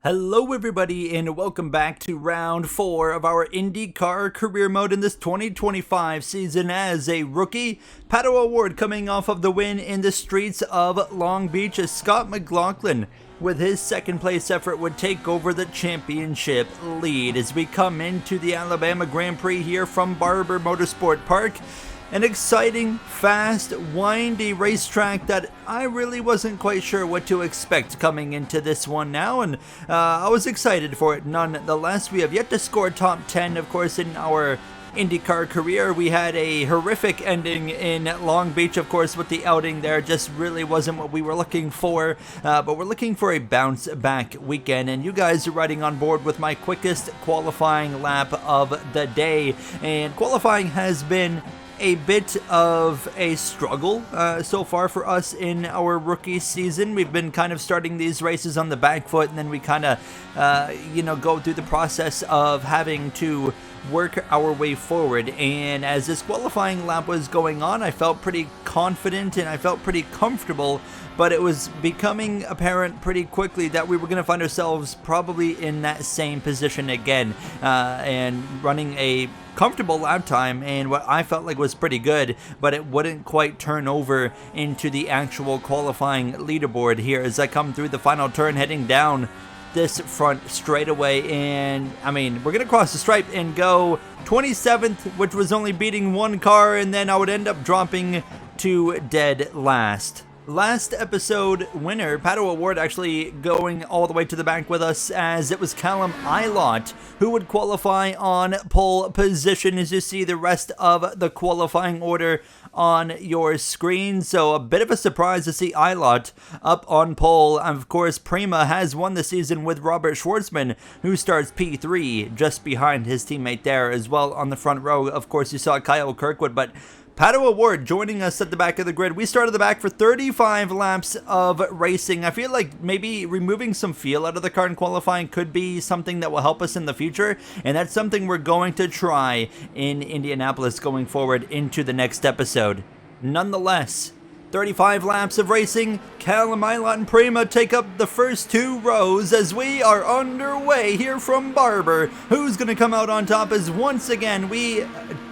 Hello everybody and welcome back to round 4 of our IndyCar career mode in this 2025 season as a rookie. Pato O'Ward coming off of the win in the streets of Long Beach as Scott McLaughlin with his second place effort would take over the championship lead as we come into the Alabama Grand Prix here from Barber Motorsport Park. An exciting, fast, windy racetrack that I really wasn't quite sure what to expect coming into this one now, and I was excited for it nonetheless. We have yet to score top 10, of course, in our IndyCar career. We had a horrific ending in Long Beach, of course, with the outing there. Just really wasn't what we were looking for, but we're looking for a bounce back weekend, and you guys are riding on board with my quickest qualifying lap of the day, and qualifying has been a bit of a struggle so far for us in our rookie season. We've been kind of starting these races on the back foot, and then we kind of, go through the process of having to work our way forward. And as this qualifying lap was going on, I felt pretty confident and I felt pretty comfortable, but it was becoming apparent pretty quickly that we were going to find ourselves probably in that same position again, and running a comfortable lap time and what I felt like was pretty good, but it wouldn't quite turn over into the actual qualifying leaderboard here as I come through the final turn heading down this front straightaway. And I mean, we're gonna cross the stripe and go 27th, which was only beating one car, and then I would end up dropping to dead last. Last episode winner, Pato O'Ward, actually going all the way to the back with us, as it was Callum Ilott who would qualify on pole position, as you see the rest of the qualifying order on your screen. So a bit of a surprise to see Ilott up on pole. And of course, Prima has won the season with Robert Schwartzman, who starts P3 just behind his teammate there as well on the front row. Of course, you saw Kyle Kirkwood, but Pato O'Ward joining us at the back of the grid. We started the back for 35 laps of racing. I feel like maybe removing some feel out of the car in qualifying could be something that will help us in the future, and that's something we're going to try in Indianapolis going forward into the next episode. Nonetheless, 35 laps of racing, Callum Ilott and Prima take up the first two rows as we are underway here from Barber. Who's going to come out on top as once again we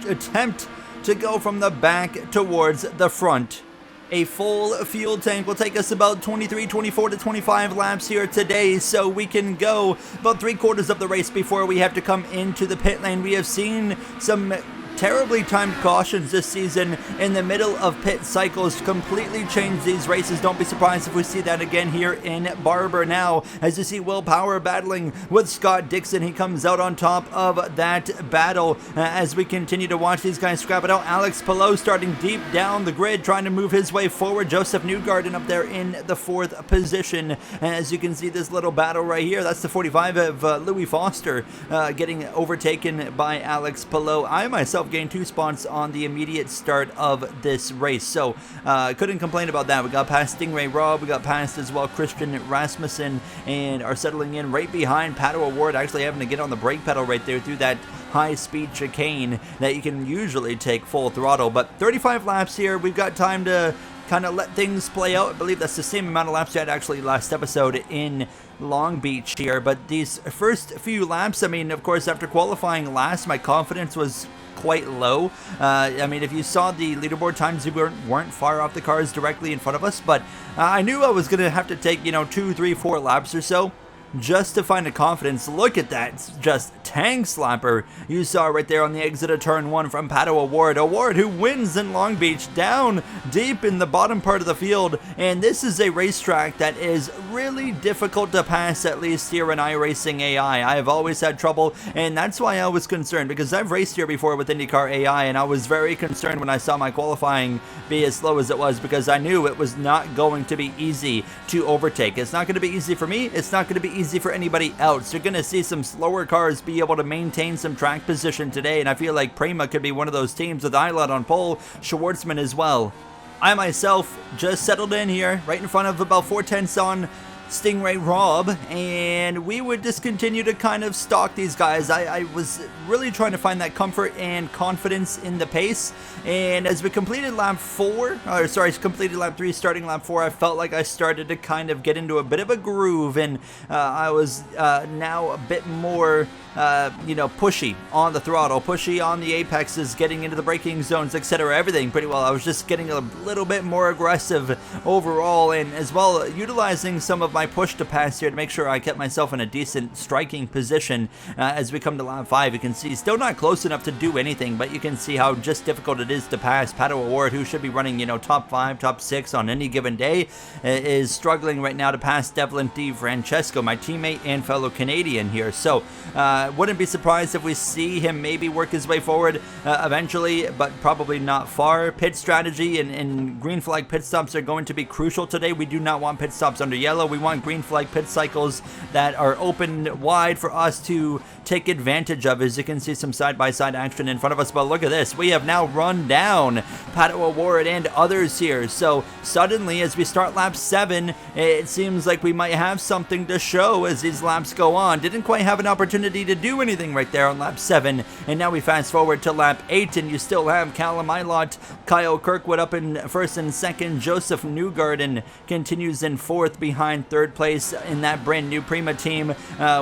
attempt to go from the back towards the front. A full fuel tank will take us about 23, 24 to 25 laps here today, so we can go about 3/4 of the race before we have to come into the pit lane. We have seen some terribly timed cautions this season in the middle of pit cycles completely change these races. Don't be surprised if we see that again here in Barber now, as you see Will Power battling with Scott Dixon. He comes out on top of that battle as we continue to watch these guys scrap it out. Alex Palou starting deep down the grid, trying to move his way forward. Joseph Newgarden up there in the 4th position. As you can see this little battle right here, that's the 45 of Louis Foster getting overtaken by Alex Palou. I myself gained 2 spots on the immediate start of this race, so couldn't complain about that. We got past Stingray Rob, we got past as well Christian Rasmussen, and are settling in right behind Pato O'Ward, actually having to get on the brake pedal right there through that high-speed chicane that you can usually take full throttle. But 35 laps here, we've got time to kind of let things play out. I believe that's the same amount of laps you had actually last episode in Long Beach here, but these first few laps, I mean, of course, after qualifying last, my confidence was quite low. I mean, if you saw the leaderboard times, we weren't far off the cars directly in front of us, but I knew I was going to have to take, 2, 3, 4 laps or so just to find a confidence. Look at that, it's just tank slapper you saw right there on the exit of turn 1 from Pato O'Ward. O'Ward who wins in Long Beach down deep in the bottom part of the field, and this is a racetrack that is really difficult to pass, at least here in iRacing AI. I have always had trouble, and that's why I was concerned, because I've raced here before with IndyCar AI, and I was very concerned when I saw my qualifying be as slow as it was, because I knew it was not going to be easy to overtake. It's not going to be easy for me, it's not going to be easy for anybody else. You're going to see some slower cars be able to maintain some track position today, and I feel like Prima could be one of those teams with Ilott on pole, Schwartzman as well. I myself just settled in here right in front of about 4/10 on Stingray Rob, and we would just continue to kind of stalk these guys. I was really trying to find that comfort and confidence in the pace, and as we completed lap 3, starting lap 4, I felt like I started to kind of get into a bit of a groove, and I was now a bit more pushy on the throttle, pushy on the apexes, getting into the braking zones, etc. Everything pretty well. I was just getting a little bit more aggressive overall, and as well utilizing some of my push to pass here to make sure I kept myself in a decent striking position as we come to lap 5. You can see still not close enough to do anything, but you can see how just difficult it is to pass. Pato O'Ward, who should be running top 5, top 6 on any given day, is struggling right now to pass Devlin DiFrancesco, my teammate and fellow Canadian here. So wouldn't be surprised if we see him maybe work his way forward eventually, but probably not far. Pit strategy and green flag pit stops are going to be crucial today. We do not want pit stops under yellow. We want green flag pit cycles that are open wide for us to take advantage of. As you can see, some side-by-side action in front of us, but look at this. We have now run down Pato O'Ward and others here. So suddenly, as we start lap 7, it seems like we might have something to show as these laps go on. Didn't quite have an opportunity to do anything right there on lap 7, and now we fast forward to lap 8, and you still have Callum Ilott, Kyle Kirkwood up in first and second. Joseph Newgarden continues in fourth behind third place in that brand new Prima team,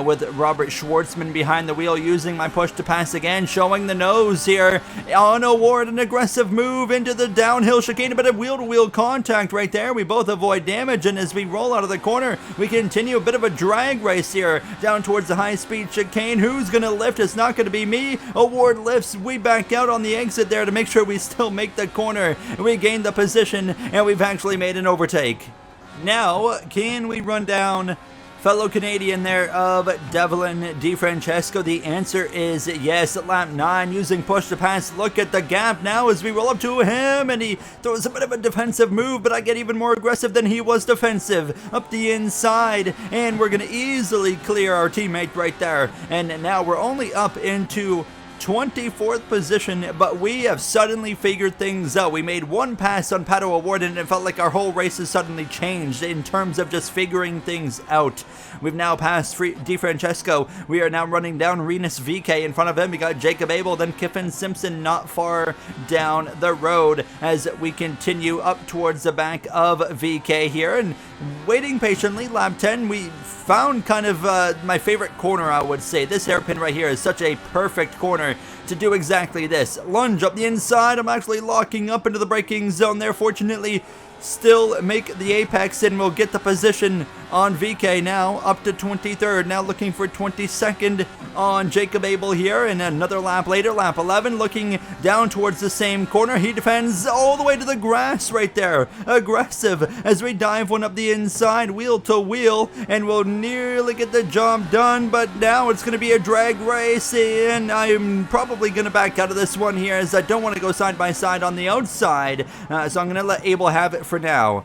with Robert Schwartzman behind the wheel, using my push to pass again, showing the nose here on O'Ward. An aggressive move into the downhill chicane, a bit of wheel-to-wheel contact right there. We both avoid damage, and as we roll out of the corner, we continue a bit of a drag race here down towards the high-speed chicane. Who's going to lift? It's not going to be me. O'Ward lifts. We back out on the exit there to make sure we still make the corner. We gain the position, and we've actually made an overtake. Now, can we run down fellow Canadian there of Devlin DiFrancesco? The answer is yes. At lap 9, using push to pass. Look at the gap now as we roll up to him, and he throws a bit of a defensive move, but I get even more aggressive than he was defensive. Up the inside, and we're going to easily clear our teammate right there. And now we're only up into 24th position, but we have suddenly figured things out. We made one pass on Pato O'Ward, and it felt like our whole race has suddenly changed in terms of just figuring things out. We've now passed DiFrancesco. We are now running down Renus VK. In front of him, we got Jacob Abel, then Kiffin Simpson not far down the road as we continue up towards the back of VK here, and waiting patiently. Lap 10, we found kind of my favorite corner, I would say. This hairpin right here is such a perfect corner to do exactly this. Lunge up the inside. I'm actually locking up into the braking zone there. Fortunately, still make the apex, and we'll get the position on VK now up to 23rd. Now looking for 22nd on Jacob Abel here, and another lap later, lap 11, looking down towards the same corner. He defends all the way to the grass right there. Aggressive as we dive one up the inside, wheel to wheel, and we'll nearly get the job done, but now it's going to be a drag race, and I'm probably going to back out of this one here as I don't want to go side by side on the outside, so I'm going to let Abel have it for now.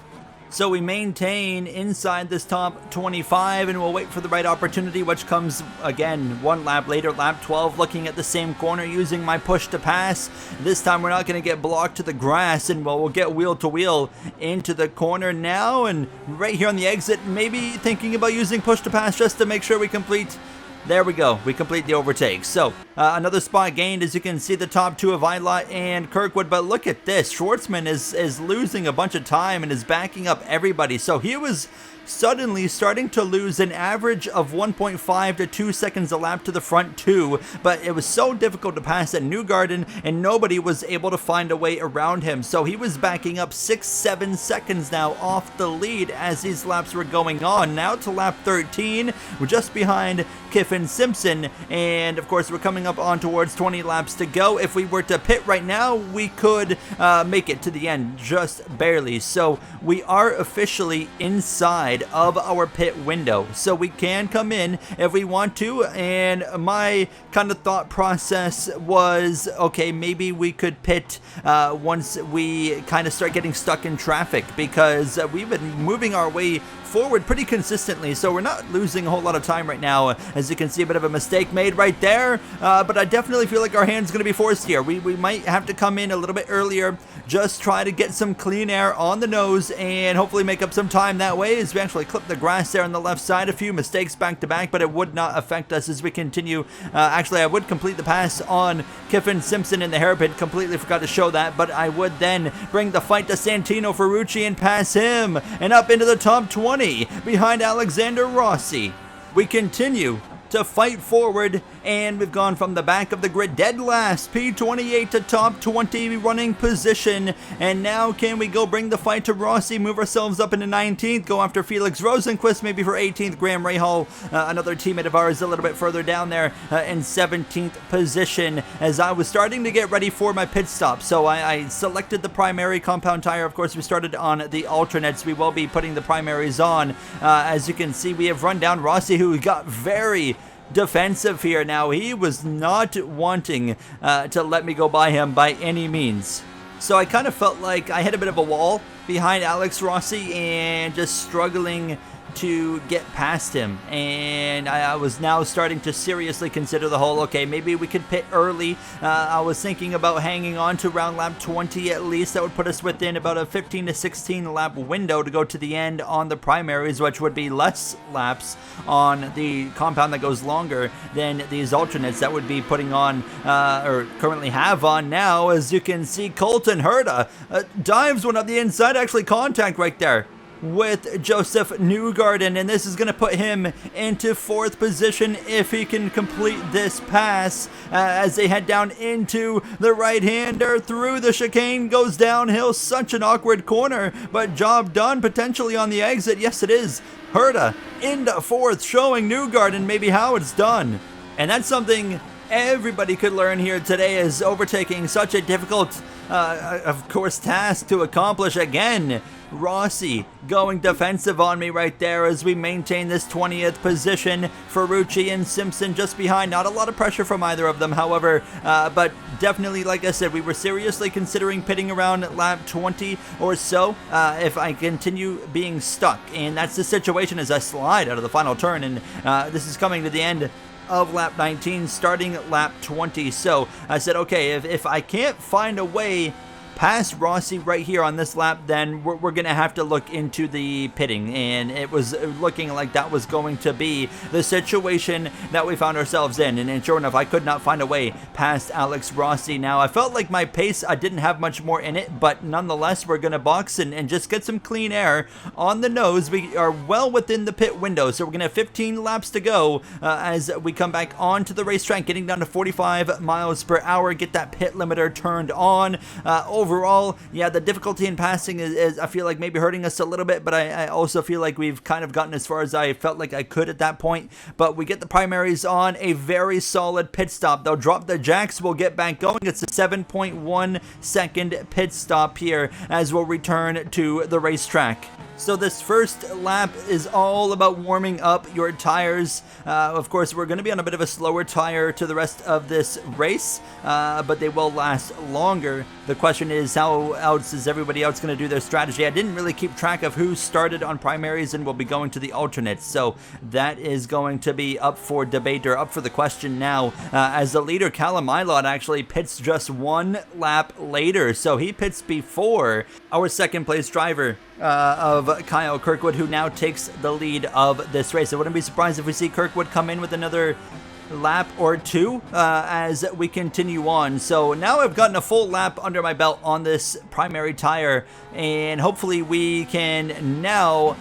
So we maintain inside this top 25, and we'll wait for the right opportunity, which comes again one lap later, lap 12, looking at the same corner, using my push to pass. This time we're not going to get blocked to the grass, and we'll get wheel to wheel into the corner now, and right here on the exit, maybe thinking about using push to pass just to make sure we complete. There we go. We complete the overtake. So, another spot gained. As you can see, the top two of Ilott and Kirkwood. But look at this. Schwartzman is losing a bunch of time and is backing up everybody. So, he was suddenly starting to lose an average of 1.5 to 2 seconds a lap to the front two, but it was so difficult to pass at Newgarden, and nobody was able to find a way around him. So he was backing up 6-7 seconds now off the lead as these laps were going on. Now to lap 13, we're just behind Kiffin Simpson, and of course we're coming up on towards 20 laps to go. If we were to pit right now, we could make it to the end just barely. So we are officially inside of our pit window, so we can come in if we want to. And my kind of thought process was, okay, maybe we could pit once we kind of start getting stuck in traffic, because we've been moving our way forward pretty consistently, so we're not losing a whole lot of time right now. As you can see, a bit of a mistake made right there, but I definitely feel like our hand's going to be forced here. We might have to come in a little bit earlier, just try to get some clean air on the nose, and hopefully make up some time that way as we actually clipped the grass there on the left side. A few mistakes back to back, but it would not affect us as we continue. Actually, I would complete the pass on Kiffin Simpson in the hairpin. Completely forgot to show that, but I would then bring the fight to Santino Ferrucci and pass him and up into the top 20 behind Alexander Rossi. We continue to fight forward, and we've gone from the back of the grid dead last, P28 to top 20 running position, and now can we go bring the fight to Rossi, move ourselves up into 19th, go after Felix Rosenquist maybe for 18th, Graham Rahal, another teammate of ours a little bit further down there in 17th position, as I was starting to get ready for my pit stop. So I selected the primary compound tire. Of course, we started on the alternates. We will be putting the primaries on. As you can see, we have run down Rossi, who got very defensive here. Now, he was not wanting to let me go by him by any means. So I kind of felt like I hit a bit of a wall behind Alex Rossi and just struggling to get past him, and I was now starting to seriously consider the whole, okay, maybe we could pit early. I was thinking about hanging on to around lap 20 at least. That would put us within about a 15 to 16 lap window to go to the end on the primaries, which would be less laps on the compound that goes longer than these alternates that would be putting on, or currently have on now. As you can see, Colton Herta dives one up the inside, actually contact right there with Joseph Newgarden, and this is going to put him into 4th position if he can complete this pass, as they head down into the right-hander through the chicane, goes downhill. Such an awkward corner, but job done potentially on the exit. Yes, it is. Herta into 4th, showing Newgarden maybe how it's done, and that's something everybody could learn here today, is overtaking such a difficult of course task to accomplish. Again, Rossi going defensive on me right there as we maintain this 20th position. Ferrucci and Simpson just behind. Not a lot of pressure from either of them, however, but definitely, like I said, we were seriously considering pitting around lap 20 or so if I continue being stuck, and that's the situation as I slide out of the final turn, and this is coming to the end of lap 19, starting lap 20. So I said, okay, if I can't find a way past Rossi right here on this lap, then we're going to have to look into the pitting, and it was looking like that was going to be the situation that we found ourselves in, and sure enough, I could not find a way past Alex Rossi. Now, I felt like my pace, I didn't have much more in it, but nonetheless, we're going to box and just get some clean air on the nose. We are well within the pit window, so we're going to have 15 laps to go as we come back onto the racetrack, getting down to 45 miles per hour, get that pit limiter turned on. Overall, yeah, the difficulty in passing is I feel like maybe hurting us a little bit, but I also feel like we've kind of gotten as far as I felt like I could at that point. But we get the primaries on, a very solid pit stop. They'll drop the jacks, we'll get back going. It's a 7.1 second pit stop here as we'll return to the racetrack. So this first lap is all about warming up your tires. Of course, we're going to be on a bit of a slower tire to the rest of this race, but they will last longer. The question is, how else is everybody else going to do their strategy? I didn't really keep track of who started on primaries and will be going to the alternates, so that is going to be up for debate, or up for the question now, as the leader, Callum Ilott, actually pits just one lap later, so he pits before our second place driver, of Kyle Kirkwood, who now takes the lead of this race. I wouldn't be surprised if we see Kirkwood come in with another lap or two as we continue on. So now I've gotten a full lap under my belt on this primary tire, and hopefully we can now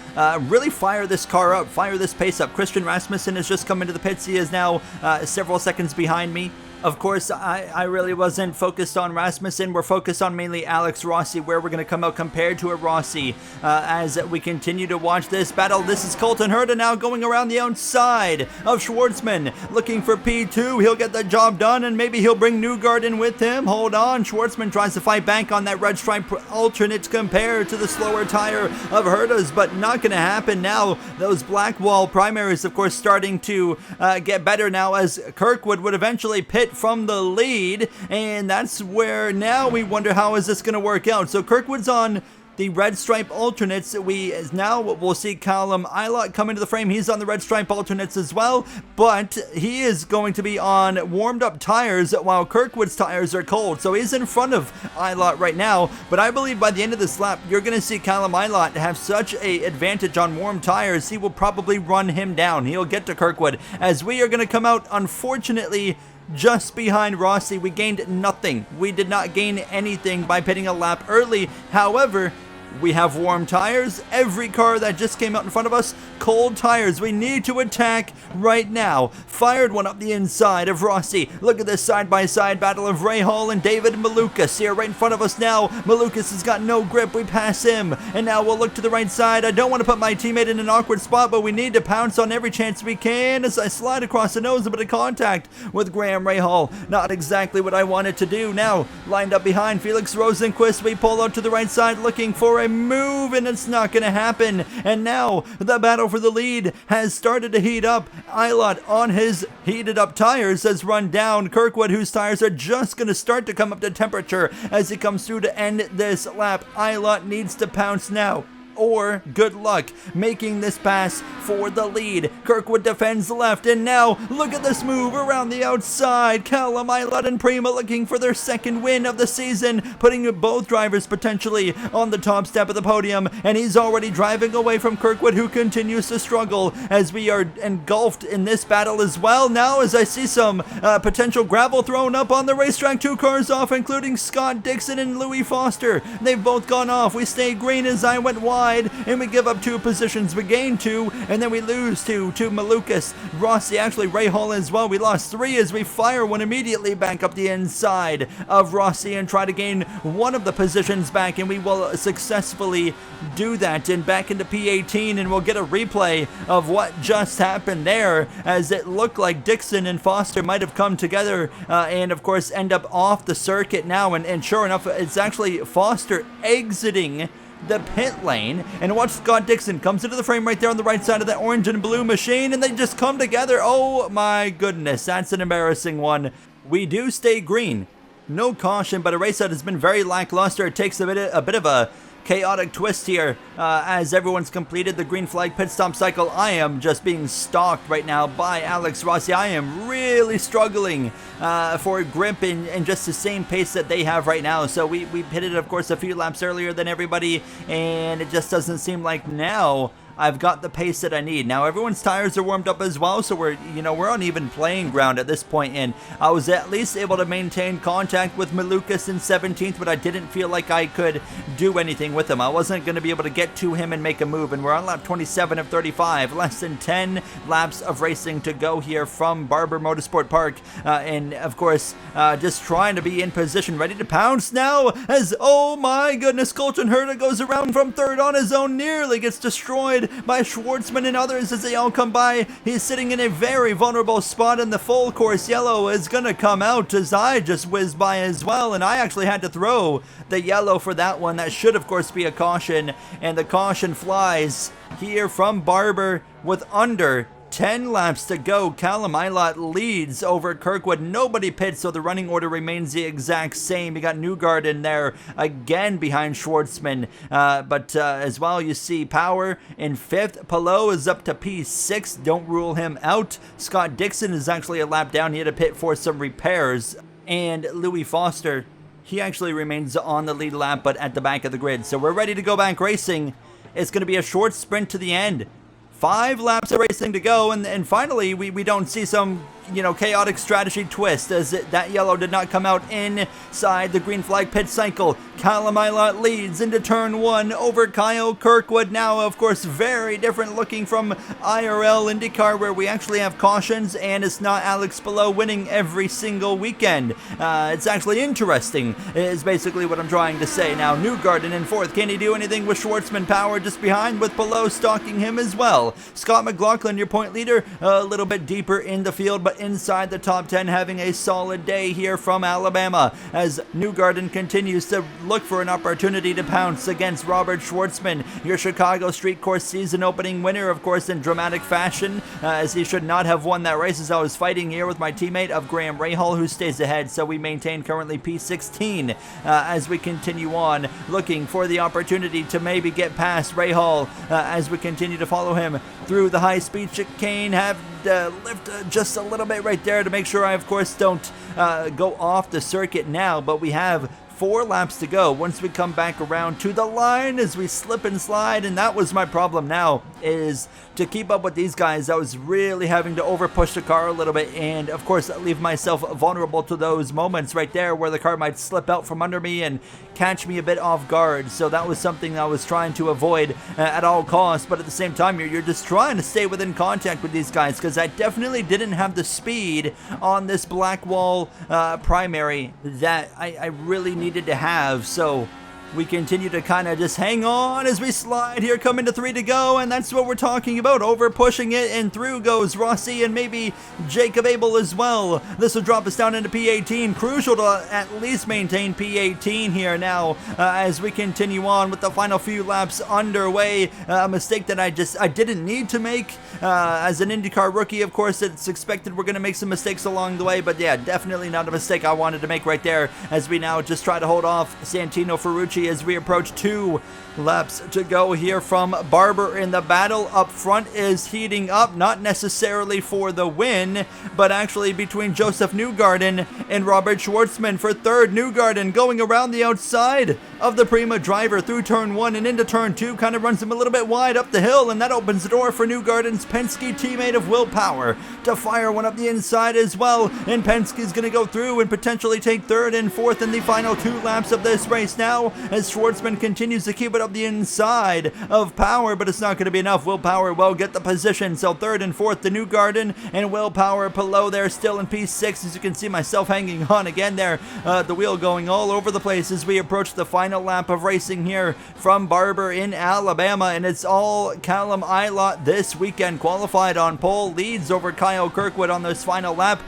really fire this car up, fire this pace up. Christian Rasmussen has just come into the pits. He is now several seconds behind me. Of course, I really wasn't focused on Rasmussen. We're focused on mainly Alex Rossi, where we're going to come out compared to a Rossi as we continue to watch this battle. This is Colton Herta now going around the outside of Schwartzman, looking for P2. He'll get the job done, and maybe he'll bring Newgarden with him. Hold on. Schwartzman tries to fight back on that red stripe alternate compared to the slower tire of Herta's, but not going to happen now. Those black wall primaries, of course, starting to get better now, as Kirkwood would eventually pit from the lead, and that's where now we wonder how is this going to work out. So Kirkwood's on the red stripe alternates. We'll see Callum Ilott come into the frame. He's on the red stripe alternates as well, but he is going to be on warmed up tires while Kirkwood's tires are cold. So he's in front of Ilott right now, but I believe by the end of this lap, you're going to see Callum Ilott have such an advantage on warm tires, he will probably run him down. He'll get to Kirkwood, as we are going to come out, unfortunately, just behind Rossi. We gained nothing. We did not gain anything by pitting a lap early. However, we have warm tires. Every car that just came out in front of us, cold tires. We need to attack right now. Fired one up the inside of Rossi. Look at this side-by-side battle of Ray Hall and David Malukas here right in front of us now. Malukas has got no grip. We pass him. And now we'll look to the right side. I don't want to put my teammate in an awkward spot, but we need to pounce on every chance we can as I slide across the nose, a bit of contact with Graham Rahal. Not exactly what I wanted to do. Now, lined up behind Felix Rosenquist, we pull out to the right side looking for a move, and it's not going to happen. And now the battle for the lead has started to heat up. Ilott on his heated up tires has run down Kirkwood, whose tires are just going to start to come up to temperature as he comes through to end this lap. Ilott needs to pounce now, or good luck making this pass for the lead. Kirkwood defends left, and now look at this move around the outside. Callum Ilott and Prima looking for their second win of the season, putting both drivers potentially on the top step of the podium, and he's already driving away from Kirkwood, who continues to struggle as we are engulfed in this battle as well. Now as I see some potential gravel thrown up on the racetrack, 2 cars off, including Scott Dixon and Louis Foster. They've both gone off. We stay green as I went wide, and we give up 2 positions. We gain 2, and then we lose 2 to Malukas. Rossi, actually Ray Hall as well. We lost 3 as we fire one immediately back up the inside of Rossi and try to gain 1 of the positions back, and we will successfully do that. And back into P18, and we'll get a replay of what just happened there, as it looked like Dixon and Foster might have come together and of course end up off the circuit now, and sure enough, it's actually Foster exiting the pit lane, and watch Scott Dixon comes into the frame right there on the right side of that orange and blue machine, and they just come together. Oh my goodness, that's an embarrassing one. We do stay green. No caution, but a race that has been very lackluster. It takes a bit of a chaotic twist here as everyone's completed the green flag pit stop cycle. I am just being stalked right now by Alex Rossi. I am really struggling for grip in just the same pace that they have right now. So we hit it, of course, a few laps earlier than everybody, and it just doesn't seem like now I've got the pace that I need. Now everyone's tires are warmed up as well, so we're on even playing ground at this point, and I was at least able to maintain contact with Malukas in 17th, but I didn't feel like I could do anything with him. I wasn't going to be able to get to him and make a move, and we're on lap 27 of 35. Less than 10 laps of racing to go here from Barber Motorsport Park, and of course, just trying to be in position, ready to pounce now, as, oh my goodness, Colton Herta goes around from 3rd on his own, nearly gets destroyed by Schwartzman and others as they all come by. He's sitting in a very vulnerable spot, and the full course yellow is gonna come out as I just whizzed by as well, and I actually had to throw the yellow for that one. That should of course be a caution, and the caution flies here from Barber with under 10 laps to go. Callum Ilott leads over Kirkwood. Nobody pits, so the running order remains the exact same. You got Newgard in there again behind Schwartzman. But as well, you see Power in 5th. Palou is up to P6. Don't rule him out. Scott Dixon is actually a lap down. He had to pit for some repairs. And Louis Foster, he actually remains on the lead lap, but at the back of the grid. So we're ready to go back racing. It's going to be a short sprint to the end. 5 laps of racing to go, and finally we don't see some chaotic strategy twist, as that yellow did not come out inside the green flag pit cycle. Callum Ilott leads into turn 1 over Kyle Kirkwood. Now, of course, very different looking from IRL IndyCar, where we actually have cautions, and it's not Alex Palou winning every single weekend. It's actually interesting, is basically what I'm trying to say. Now, Newgarden in 4th. Can he do anything with Schwartzman? Power just behind, with Palou stalking him as well. Scott McLaughlin, your point leader, a little bit deeper in the field, but but inside the top 10, having a solid day here from Alabama as Newgarden continues to look for an opportunity to pounce against Robert Schwartzman, your Chicago Street Course season opening winner, of course, in dramatic fashion, as he should not have won that race, as I was fighting here with my teammate of Graham Rahal, who stays ahead. So we maintain currently P16 as we continue on, looking for the opportunity to maybe get past Rahal as we continue to follow him through the high-speed chicane. Have lift just a little bit right there to make sure I, of course, don't go off the circuit now, but we have 4 laps to go once we come back around to the line as we slip and slide. And that was my problem now, is to keep up with these guys. I was really having to over push the car a little bit, and of course leave myself vulnerable to those moments right there where the car might slip out from under me and catch me a bit off guard. So that was something I was trying to avoid at all costs, but at the same time you're just trying to stay within contact with these guys, because I definitely didn't have the speed on this Blackwall primary that I really needed to have. So we continue to kind of just hang on as we slide here, coming to 3 to go, and that's what we're talking about, over pushing it, and through goes Rossi and maybe Jacob Abel as well. This will drop us down into P18. Crucial to at least maintain P18 here now as we continue on with the final few laps underway. A mistake that I didn't need to make as an IndyCar rookie. Of course, it's expected we're going to make some mistakes along the way, but yeah, definitely not a mistake I wanted to make right there, as we now just try to hold off Santino Ferrucci as we approach 2 laps to go here from Barber. In the battle up front is heating up, not necessarily for the win, but actually between Joseph Newgarden and Robert Schwartzman for third. Newgarden going around the outside of the Prima driver through turn 1 and into turn 2, kind of runs him a little bit wide up the hill, and that opens the door for Newgarden's Penske teammate of Will Power to fire one up the inside as well, and Penske's going to go through and potentially take third and fourth in the final 2 laps of this race now, as Schwartzman continues to keep it up the inside of Power, but it's not going to be enough. Will Power will get the position, so third and fourth to Newgarden, and Will Power below there still in P6, as you can see myself hanging on again there, the wheel going all over the place as we approach the final lap of racing here from Barber in Alabama, and it's all Callum Ilott this weekend. Qualified on pole, leads over Kyle Kirkwood on this final lap,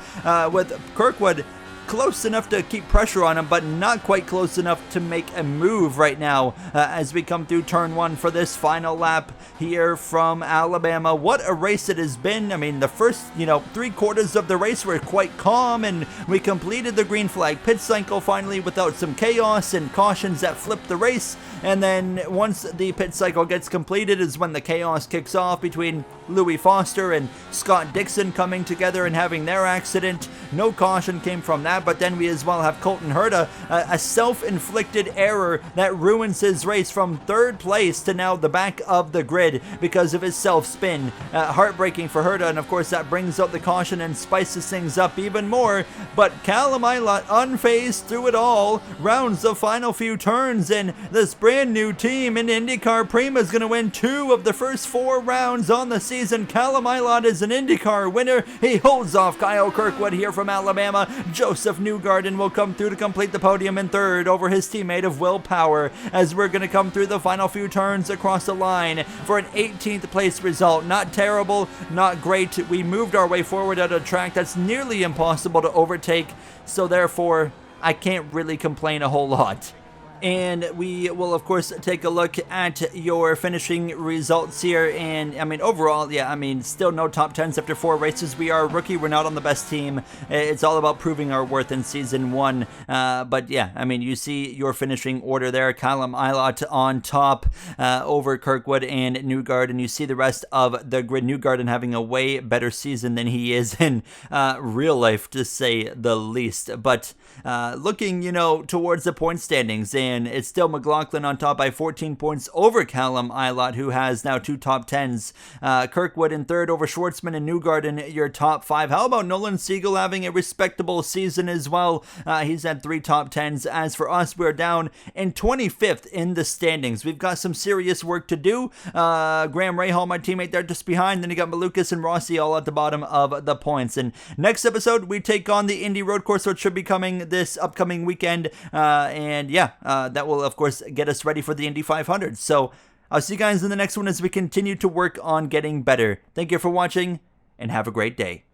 with Kirkwood close enough to keep pressure on him, but not quite close enough to make a move right now as we come through turn 1 for this final lap here from Alabama. What a race it has been. I mean, the first 3/4 of the race were quite calm, and we completed the green flag pit cycle finally without some chaos and cautions that flipped the race. And then once the pit cycle gets completed is when the chaos kicks off between Louis Foster and Scott Dixon coming together and having their accident. No caution came from that, but then we as well have Colton Herta, a self-inflicted error that ruins his race from 3rd place to now the back of the grid because of his self-spin. Heartbreaking for Herta, and of course that brings out the caution and spices things up even more, but Callum Ilott, unfazed through it all, rounds the final few turns, and this brand new team in IndyCar Prima is going to win 2 of the first 4 rounds on the season. Callum Ilott is an IndyCar winner. He holds off Kyle Kirkwood here from Alabama. Joseph Newgarden will come through to complete the podium in 3rd over his teammate of Will Power, as we're going to come through the final few turns across the line for an 18th place result. Not terrible, not great. We moved our way forward at a track that's nearly impossible to overtake, so therefore I can't really complain a whole lot. And we will, of course, take a look at your finishing results here. And, I mean, overall, yeah, I mean, still no top 10s after 4 races. We are a rookie. We're not on the best team. It's all about proving our worth in Season 1. But, yeah, I mean, you see your finishing order there. Callum Ilott on top over Kirkwood and Newgarden. You see the rest of the grid. Newgarden having a way better season than he is in real life, to say the least. But looking, towards the point standings, and it's still McLaughlin on top by 14 points over Callum Ilott, who has now 2 top 10s. Kirkwood in 3rd over Schwartzman and Newgarden, your top 5. How about Nolan Siegel having a respectable season as well? He's had 3 top 10s. As for us, we're down in 25th in the standings. We've got some serious work to do. Graham Rahal, my teammate, there just behind. Then you got Malukas and Rossi all at the bottom of the points. And next episode, we take on the Indy Road Course, which should be coming this upcoming weekend. And yeah, that will, of course, get us ready for the Indy 500. So I'll see you guys in the next one as we continue to work on getting better. Thank you for watching, and have a great day.